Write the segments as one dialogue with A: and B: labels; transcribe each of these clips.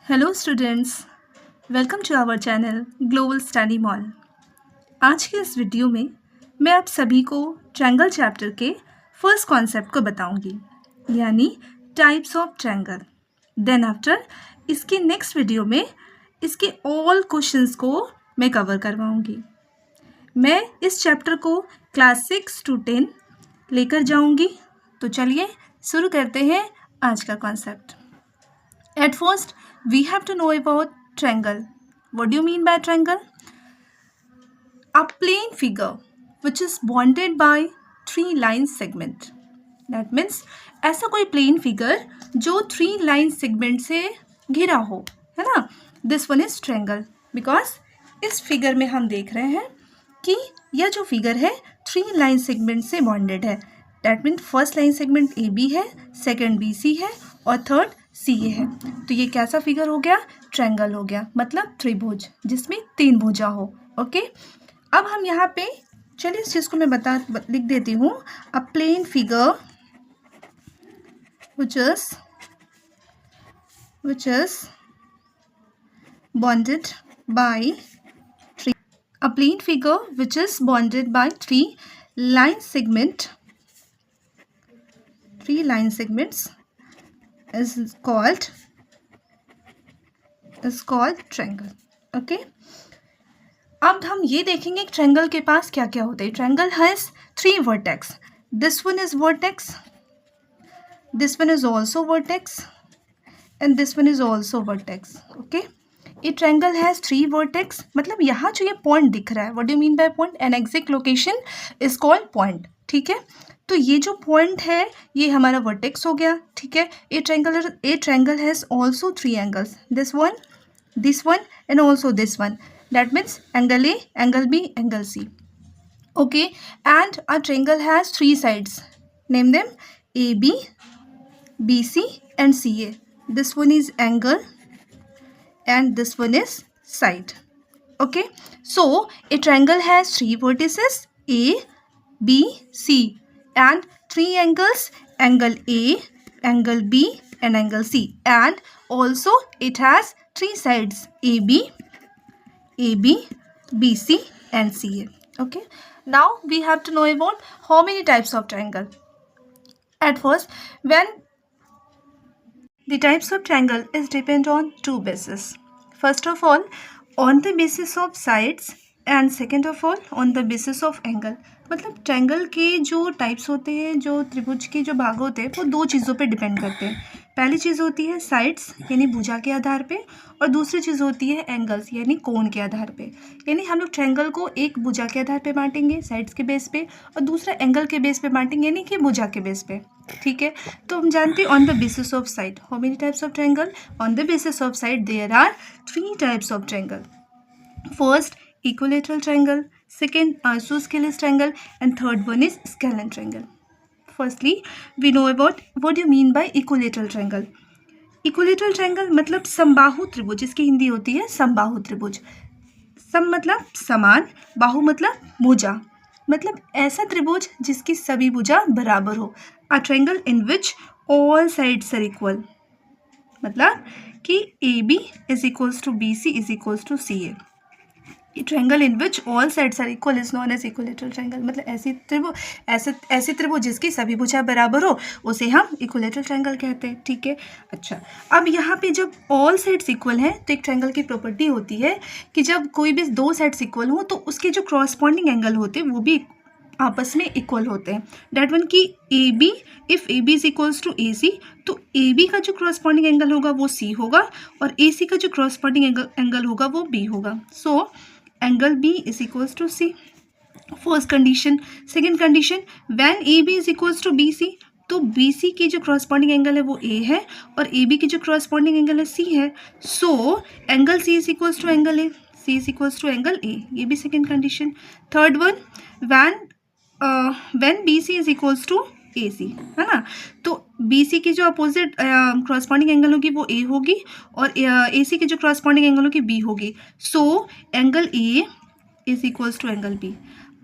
A: Hello students, welcome to our channel global study mall. आज के इस वीडियो में मैं आप सभी को ट्रायंगल चैप्टर के फर्स्ट कॉन्सेप्ट को बताऊंगी, यानी types of triangle. Then after इसके नेक्स्ट वीडियो में इसके ऑल क्वेश्चंस को मैं कवर करवाऊंगी। मैं इस चैप्टर को क्लास 6 to 10 लेकर जाऊंगी। तो चलिए शुरू करते हैं आज का concept. At first, we have to know about triangle. What do you mean by triangle? A plane figure which is bonded by 3 line segment. That means ऐसा कोई plane figure जो 3 line segment से घिरा हो, है ना? This one is triangle because इस figure में हम देख रहे हैं कि यह जो figure है 3 line segment से bonded है. That means first line segment AB है, second BC है और थर्ड CA है। तो ये कैसा फिगर हो गया? ट्रायंगल हो गया, मतलब त्रिभुज जिसमें 3 भुजा हो। ओके, अब हम यहाँ पे चलिए इस चीज़ को मैं लिख देती हूँ। A plane figure which is bonded by 3 a plane figure which is bonded by 3 line segments is called triangle. Okay, अब हम ये देखेंगे कि ट्रायंगल के पास क्या क्या होता है। Triangle has 3 vertex. This one is vertex, this one is also vertex and this one is also vertex. Okay, ये ट्रायंगल हैज 3 वर्टेक्स, मतलब यहाँ जो ये पॉइंट दिख रहा है, what do you mean by point? An exact location is called point. ठीक है, तो ये जो पॉइंट है ये हमारा वर्टेक्स हो गया. ठीक है, ए triangle has also 3 angles, this one and also this one. That means angle A, angle B, angle C. Okay, and a triangle has 3 sides. Name them: AB, BC, and CA. This one is angle, and this one is side. Okay, so a triangle has 3 vertices: A, B, C, and 3 angles: angle A, angle B, and angle C. And also it has 3 sides: AB, BC, and CA. Okay, now we have to know about how many types of triangle. At first, when the types of triangle is depend on 2 bases. First of all, on the basis of sides, and second of all on the basis of angle. मतलब triangle के जो types होते हैं, जो त्रिभुज के जो भाग होते हैं, वो 2 चीज़ों पे डिपेंड करते हैं. पहली चीज़ होती है साइड्स यानी भुजा के आधार पे, और दूसरी चीज़ होती है एंगल्स यानी कोण के आधार पे. यानी हम लोग ट्रायंगल को एक भुजा के आधार पे बांटेंगे साइड्स के बेस पे, और दूसरा एंगल के बेस पे बांटेंगे यानी कि भुजा के बेस पे. ठीक है, तो हम जानते हैं on the basis of side. How many types of triangle? On the basis of side there are 3 types of triangle. First, equilateral triangle, second, isosceles triangle, and third one is scalene triangle. Firstly, we know about what do you mean by equilateral triangle. Equilateral triangle मतलब समबाहु त्रिभुज, इसकी हिंदी होती है समबाहु त्रिभुज. सम मतलब समान, बाहु मतलब भुजा, मतलब ऐसा त्रिभुज जिसकी सभी भुजा बराबर हो. A triangle in which all sides are equal, मतलब कि AB is equals to BC is equals to CA. Triangle in which all sides are equal is known as equilateral triangle. मतलब ऐसे त्रिभुज जिसकी सभी भुजा बराबर हो उसे हम इक्विलेटरल ट्रायंगल कहते हैं. ठीक है, अच्छा, अब यहाँ पे जब ऑल साइड्स इक्वल हैं तो एक ट्रायंगल की प्रॉपर्टी होती है कि जब कोई भी 2 साइड्स इक्वल हो तो उसके जो क्रॉसपॉन्डिंग एंगल होते हैं वो भी आपस में इक्वल होते हैं. डेट वन की A B, if A B is equals to A C, तो ए बी का जो क्रॉसपॉन्डिंग एंगल होगा वो सी होगा, और ए सी का जो क्रॉसपॉन्डिंग एंगल होगा वो बी होगा. सो angle B is equals to C. First condition. Second condition, when AB is equals to BC, तो BC की जो corresponding angle है वो A है और AB की जो corresponding angle है C है. So angle C is equals to angle A. C is equals to angle A. ये भी second condition. Third one, when BC is equals to AC, है ना, तो BC की जो अपोजिट क्रॉसपॉन्डिंग एंगल होगी वो A होगी और AC की जो क्रॉसपॉन्डिंग एंगल होगी B होगी. So angle A is equals to angle B.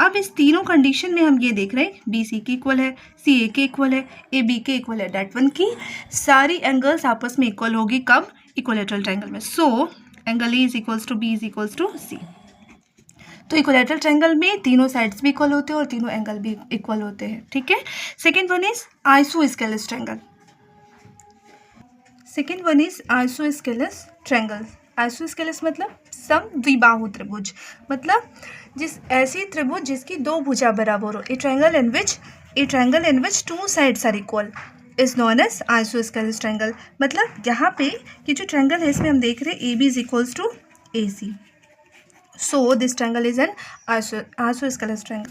A: अब इस तीनों कंडीशन में हम ये देख रहे हैं BC के इक्वल है, CA के इक्वल है, AB के इक्वल है. डेट वन की सारी एंगल्स आपस में इक्वल होगी कब? इक्विलेटरल ट्रायंगल में। So angle A is equals to B is equals to C. तो इक्विलेटरल ट्रायंगल में तीनों साइड्स भी इक्वल होते हैं और तीनों एंगल भी इक्वल होते हैं, ठीक है। Second one is isosceles triangle. Second one is isosceles triangle. Isosceles मतलब समद्विबाहु त्रिभुज, मतलब जिस ऐसी त्रिभुज जिसकी दो भुजा बराबर हो। A triangle in which two sides are equal is known as isosceles triangle. मतलब यहाँ पे ये जो ट्रायंगल है इसमें हम देख रहे हैं A B is equals to A C. So this triangle is an isosceles triangle.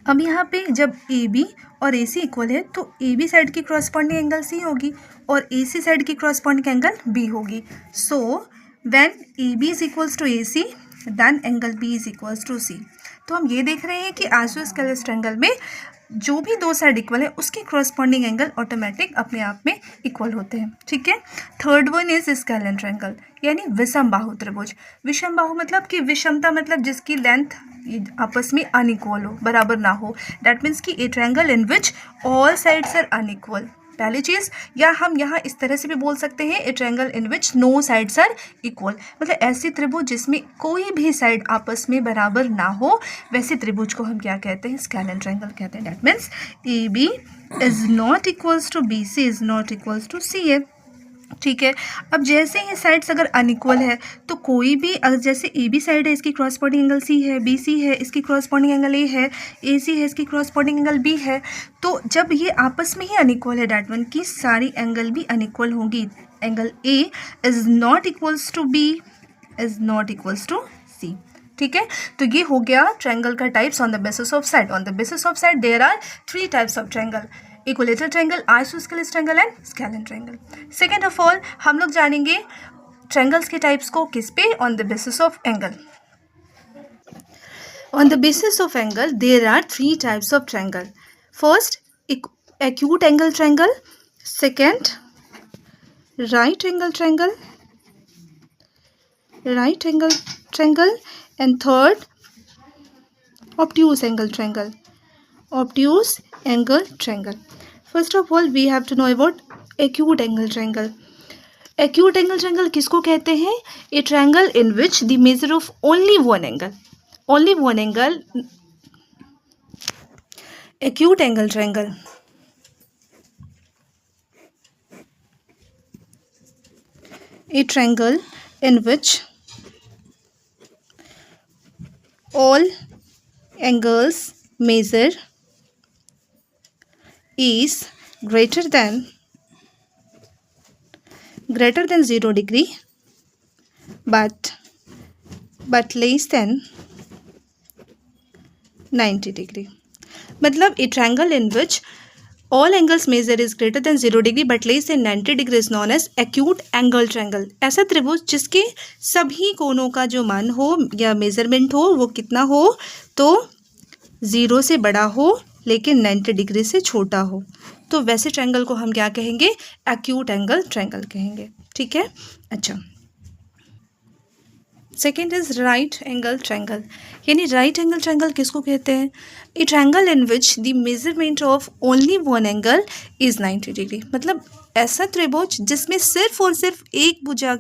A: अब यहाँ पे जब ए बी और ए सी इक्वल है तो ए बी साइड की क्रॉसपॉन्डिंग एंगल सी होगी और ए सी साइड की क्रॉसपॉन्डिंग एंगल बी होगी। So when A B is equals to A C then angle B is equals to C. तो हम ये देख रहे हैं कि आइसोस्केलेस ट्रायंगल में जो भी दो साइड इक्वल है उसके क्रॉसपॉन्डिंग एंगल ऑटोमेटिक अपने आप में इक्वल होते हैं, ठीक है। Third one is scalene triangle, यानी विषम बाहु त्रिभुज। विषम बाहु मतलब कि विषमता मतलब जिसकी लेंथ आपस में अनइक्वल हो, बराबर ना हो। दैट मीन्स कि a triangle in which all sides are unequal, पहली चीज़। या हम यहाँ इस तरह से भी बोल सकते हैं a triangle in which no sides are equal, मतलब ऐसी त्रिभुज जिसमें कोई भी साइड आपस में बराबर ना हो, वैसे त्रिभुज को हम क्या कहते हैं, स्केलेन ट्रायंगल कहते हैं। That means A B is not equals to B C is not equals to C A, ठीक है। अब जैसे ये साइड्स अगर अनइक्वल है तो कोई भी, अगर जैसे ए बी साइड है इसकी क्रॉसपॉन्डिंग एंगल सी है, बी सी है इसकी क्रॉसपॉन्डिंग एंगल ए सी है इसकी क्रॉसपॉन्डिंग एंगल बी है, तो जब ये आपस में ही अनइक्वल है डैट मीन की सारी एंगल भी अनइक्वल होंगी। Angle A is not equals to B is not equals to C, ठीक है। तो ये हो गया ट्रायंगल का types on the basis of side. On the basis of side there are three types of triangle, equilateral triangle, isosceles triangle and scalene triangle. Second of all हम लोग जानेंगे ट्रायंगल्स के टाइप्स को किस पे, on the basis of angle. On the basis of angle there are three types of triangle. First acute angle triangle, second right angle triangle and third obtuse angle triangle. First of all we have to know about acute angle triangle. Acute angle triangle किसको कहते हैं? A triangle in which the measure of only one angle. Acute angle triangle. A triangle in which all angles measure is greater than 0 degree but less than 90 degree. मतलब a triangle in which all angles measure is greater than 0 degree but less than 90 degree is known as acute angle triangle. ऐसा त्रिभुज जिसके सभी कोणों का जो मान हो या मेजरमेंट हो वो कितना हो, तो 0 से बड़ा हो लेकिन 90 डिग्री से छोटा हो, तो वैसे ट्रायंगल को हम क्या कहेंगे, एक्यूट एंगल ट्रायंगल कहेंगे, ठीक है। अच्छा, second is right angle triangle, यानी राइट एंगल ट्रायंगल किसको कहते हैं? A triangle in which the measurement of only one angle is 90 degree. मतलब ऐसा त्रिभुज जिसमें सिर्फ और सिर्फ एक भुजा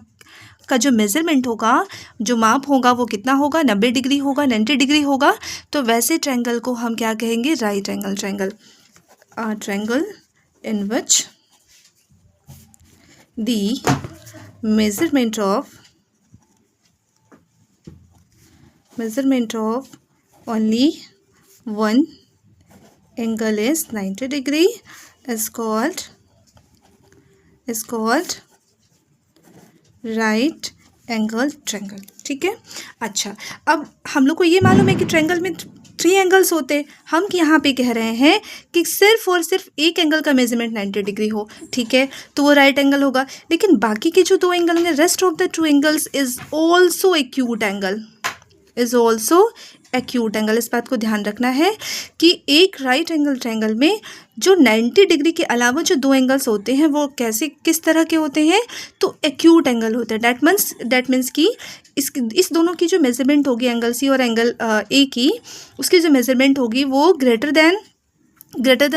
A: का जो मेजरमेंट होगा, जो माप होगा वो कितना होगा, 90 डिग्री होगा, 90 डिग्री होगा, तो वैसे ट्रायंगल को हम क्या कहेंगे, right angle triangle. Triangle in which the measurement of only one angle is 90 degree is called right angle triangle, ठीक है। अच्छा, अब हम लोग को ये मालूम है कि ट्रायंगल में 3 एंगल्स होते हैं, हम यहाँ पे कह रहे हैं कि सिर्फ और सिर्फ एक एंगल का मेजरमेंट 90 डिग्री हो, ठीक है, तो वो राइट एंगल होगा। लेकिन बाकी के जो 2 एंगल होंगे, rest of the 2 angles is also acute angle, इस बात को ध्यान रखना है कि एक राइट एंगल ट्रायंगल में जो 90 डिग्री के अलावा जो 2 एंगल्स होते हैं वो किस तरह के होते हैं, तो एक्यूट एंगल होते हैं। दैट मीन्स कि इस दोनों की जो मेजरमेंट होगी, एंगल सी और एंगल ए की, उसकी जो मेजरमेंट होगी वो greater than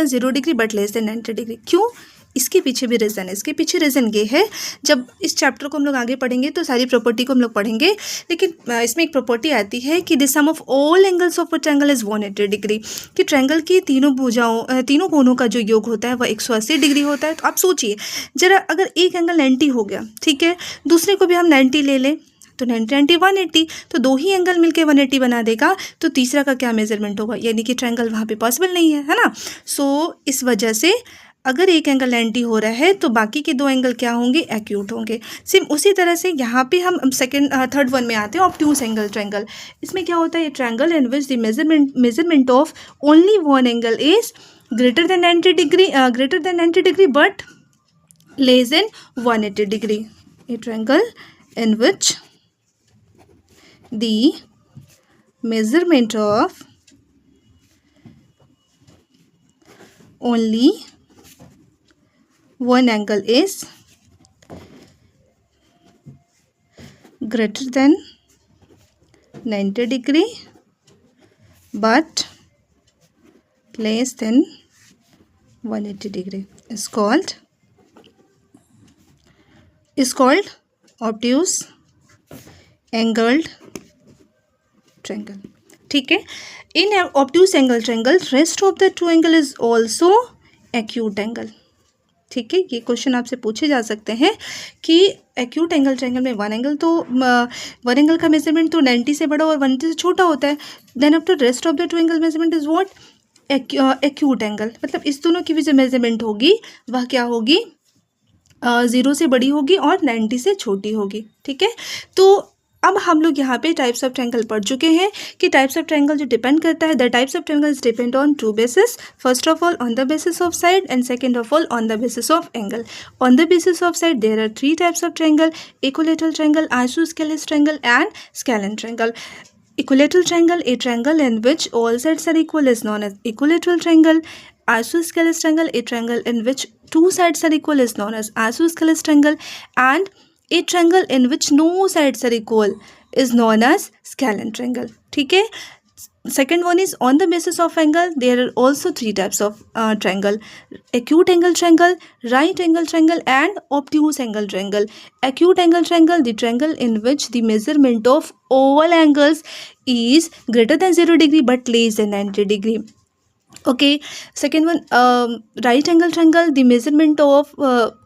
A: 0 degree but less than 90 degree. क्यों? इसके पीछे भी रीज़न है। इसके पीछे रीज़न ये है, जब इस चैप्टर को हम लोग आगे पढ़ेंगे तो सारी प्रॉपर्टी को हम लोग पढ़ेंगे, लेकिन इसमें एक प्रॉपर्टी आती है कि the sum of all angles of a triangle is 180 degree, कि ट्रायंगल की तीनों कोनों का जो योग होता है वह 180 डिग्री होता है। तो आप सोचिए जरा, अगर एक एंगल 90 हो गया, ठीक है, दूसरे को भी हम 90 ले लें तो 90 180, तो दो ही एंगल मिलके 180 बना देगा, तो तीसरा का क्या मेजरमेंट होगा, यानी कि ट्रायंगल वहाँ पे पॉसिबल नहीं है ना। सो इस वजह से अगर एक एंगल 90 हो रहा है तो बाकी के दो एंगल क्या होंगे, एक्यूट होंगे। सेम उसी तरह से यहाँ पे हम थर्ड वन में आते हैं, ऑब्ट्यूस एंगल ट्रायंगल। इसमें क्या होता है, triangle in which the measurement of only one angle is greater than 90 degree but less than 180 degree. A triangle in which the measurement of only one angle is greater than 90 degree but less than 180 degree is called obtuse angled triangle. ठीक है, in obtuse angle triangle rest of the two angle is also acute angle. ठीक है, ये question आपसे पूछे जा सकते हैं कि एक्यूट एंगल ट्रायंगल में वन एंगल का मेजरमेंट तो 90 से बड़ा और 180 से छोटा होता है, then after rest of the two angle measurement is what, acute angle. मतलब इस दोनों की भी जो मेजरमेंट होगी वह क्या होगी, 0 से बड़ी होगी और 90 से छोटी होगी। ठीक है, तो अब हम लोग यहाँ पे टाइप्स ऑफ ट्रायंगल पढ़ चुके हैं कि टाइप्स ऑफ ट्रायंगल जो डिपेंड करता है, the types of triangles depend on two basis, first of all on the basis of side and second of all on the basis of angle. On the basis of side there are 3 types of triangle, equilateral triangle, isosceles triangle and scalene triangle. Equilateral triangle, a triangle in which all sides are equal, is known as equilateral triangle. Isosceles triangle, a triangle in which two sides are equal, is known as isosceles triangle. And a triangle in which no sides are equal is known as scalene triangle. ठीक है, second one is on the basis of angle. There are also 3 types of triangle: acute angle triangle, right angle triangle and obtuse angle triangle. Acute angle triangle, the triangle in which the measurement of all angles is greater than 0 degree but less than 90 degree. Okay, second one, right angle triangle, the measurement of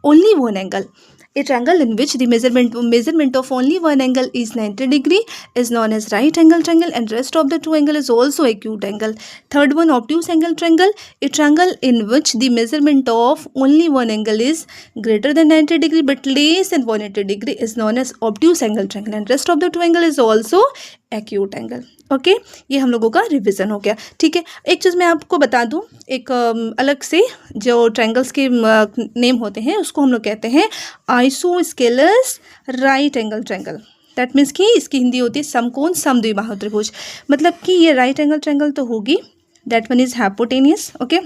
A: only one angle. A triangle in which the measurement of only one angle is 90 degree is known as right angle triangle, and rest of the two angle is also acute angle. Third one, obtuse angle triangle, a triangle in which the measurement of only one angle is greater than 90 degree but less than 180 degree is known as obtuse angle triangle, and rest of the two angle is also acute angle. Okay, ये हम लोगों का revision हो गया। ठीक है, एक चीज़ मैं आपको बता दूं, एक अलग से जो ट्रायंगल्स के नेम होते हैं उसको हम लोग कहते हैं isosceles right angle triangle. That means कि इसकी हिंदी होती है समकोण समद्विबाहु त्रिभुज। मतलब कि ये राइट एंगल ट्रायंगल तो होगी, that one is hypotenuse. Okay,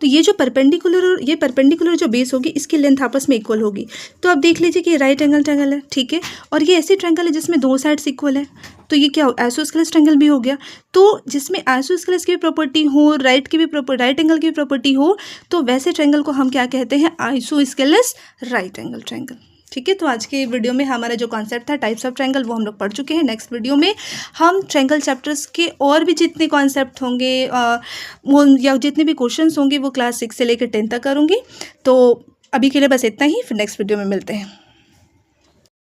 A: तो ये जो परपेंडिकुलर जो बेस होगी इसकी लेंथ आपस में इक्वल होगी। तो आप देख लीजिए कि ये राइट एंगल ट्रायंगल है, ठीक है, और ये ऐसी ट्रायंगल है जिसमें दो साइड्स इक्वल है, तो ये क्या हो, आइसोस्केलेस ट्रायंगल भी हो गया। तो जिसमें आइसोस्केलेस की भी प्रॉपर्टी हो, राइट एंगल की भी प्रॉपर्टी हो, तो वैसे ट्रायंगल को हम क्या कहते हैं, आइसोस्केलेस राइट एंगल ट्रायंगल। ठीक है, तो आज के वीडियो में हमारा जो कॉन्सेप्ट था टाइप्स ऑफ ट्रायंगल वो हम लोग पढ़ चुके हैं। नेक्स्ट वीडियो में हम ट्रायंगल चैप्टर्स के और भी जितने कॉन्सेप्ट होंगे वो या जितने भी क्वेश्चंस होंगे वो क्लास 6 से लेकर 10 तक करूँगी। तो अभी के लिए बस इतना ही, फिर नेक्स्ट वीडियो में मिलते हैं।